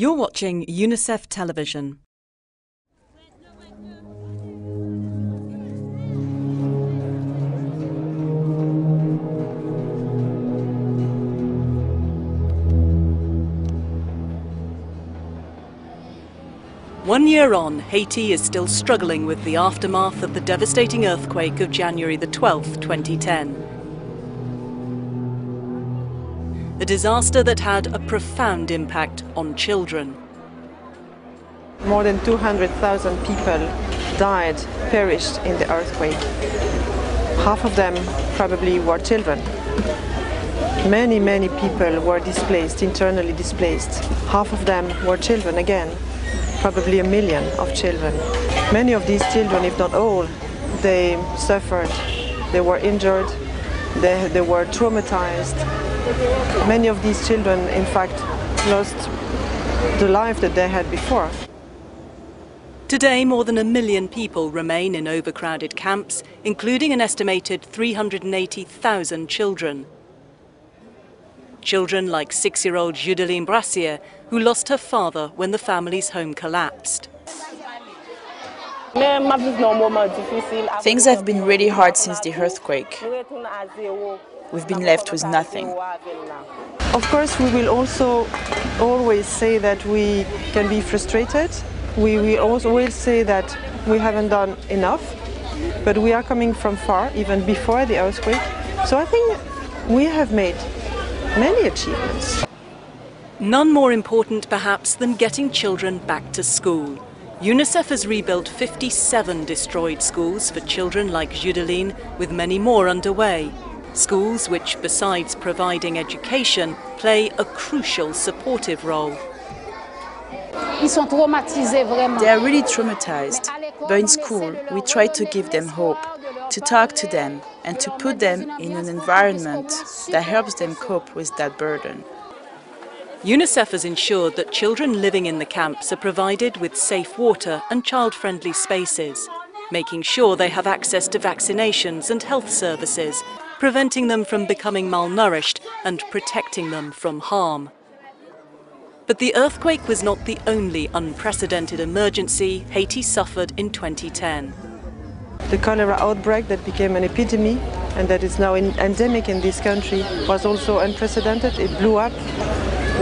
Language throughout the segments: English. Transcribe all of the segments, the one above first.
You're watching UNICEF television. One year on, Haiti is still struggling with the aftermath of the devastating earthquake of January the 12th, 2010. A disaster that had a profound impact on children. More than 200,000 people died, perished in the earthquake. Half of them probably were children. Many people were displaced, internally displaced. Half of them were children again, probably 1 million of children. Many of these children, if not all, they suffered, they were injured, they were traumatized. Many of these children, in fact, lost the life that they had before. Today, more than 1 million people remain in overcrowded camps, including an estimated 380,000 children. Children like 6-year-old Judeline Brassier, who lost her father when the family's home collapsed. Things have been really hard since the earthquake. We've been left with nothing. Of course, we will also always say that we can be frustrated. We will always say that we haven't done enough, but we are coming from far, even before the earthquake. So I think we have made many achievements. None more important, perhaps, than getting children back to school. UNICEF has rebuilt 57 destroyed schools for children like Judeline, with many more underway. Schools which, besides providing education, play a crucial supportive role. They are really traumatized, but in school we try to give them hope, to talk to them and to put them in an environment that helps them cope with that burden. UNICEF has ensured that children living in the camps are provided with safe water and child-friendly spaces, making sure they have access to vaccinations and health services, preventing them from becoming malnourished and protecting them from harm. But the earthquake was not the only unprecedented emergency Haiti suffered in 2010. The cholera outbreak that became an epidemic and that is now endemic in this country was also unprecedented. It blew up.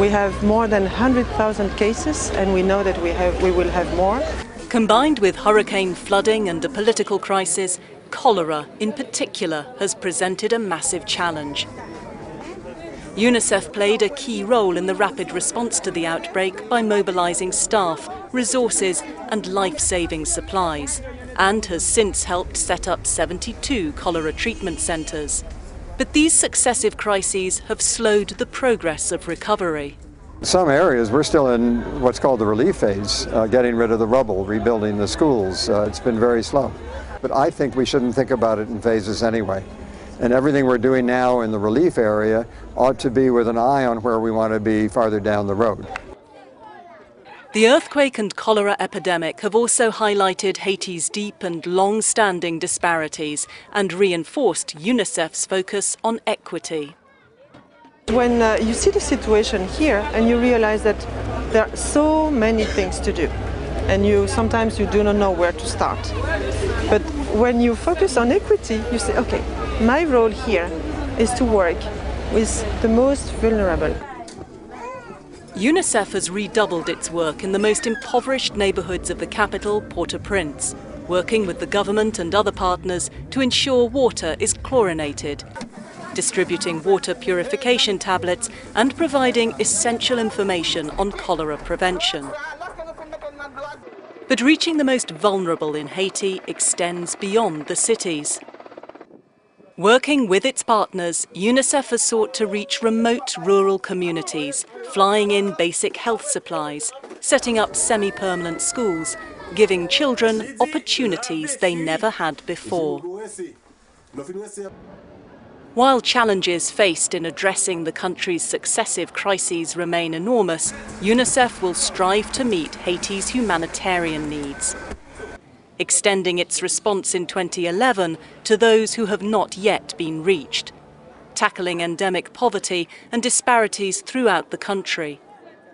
We have more than 100,000 cases, and we know that we will have more. Combined with hurricane flooding and a political crisis, cholera in particular has presented a massive challenge. UNICEF played a key role in the rapid response to the outbreak by mobilizing staff, resources and life-saving supplies, and has since helped set up 72 cholera treatment centres. But these successive crises have slowed the progress of recovery. Some areas we're still in what's called the relief phase, getting rid of the rubble, rebuilding the schools. It's been very slow. But I think we shouldn't think about it in phases anyway. And everything we're doing now in the relief area ought to be with an eye on where we want to be farther down the road. The earthquake and cholera epidemic have also highlighted Haiti's deep and long-standing disparities and reinforced UNICEF's focus on equity. When you see the situation here and you realize that there are so many things to do, and sometimes you do not know where to start. But when you focus on equity, you say, okay, my role here is to work with the most vulnerable. UNICEF has redoubled its work in the most impoverished neighbourhoods of the capital, Port-au-Prince, working with the government and other partners to ensure water is chlorinated, distributing water purification tablets and providing essential information on cholera prevention. But reaching the most vulnerable in Haiti extends beyond the cities. Working with its partners, UNICEF has sought to reach remote rural communities, flying in basic health supplies, setting up semi-permanent schools, giving children opportunities they never had before. While challenges faced in addressing the country's successive crises remain enormous, UNICEF will strive to meet Haiti's humanitarian needs, extending its response in 2011 to those who have not yet been reached, tackling endemic poverty and disparities throughout the country,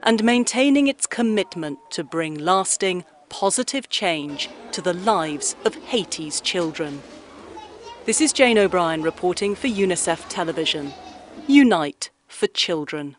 and maintaining its commitment to bring lasting, positive change to the lives of Haiti's children. This is Jane O'Brien reporting for UNICEF Television. Unite for Children.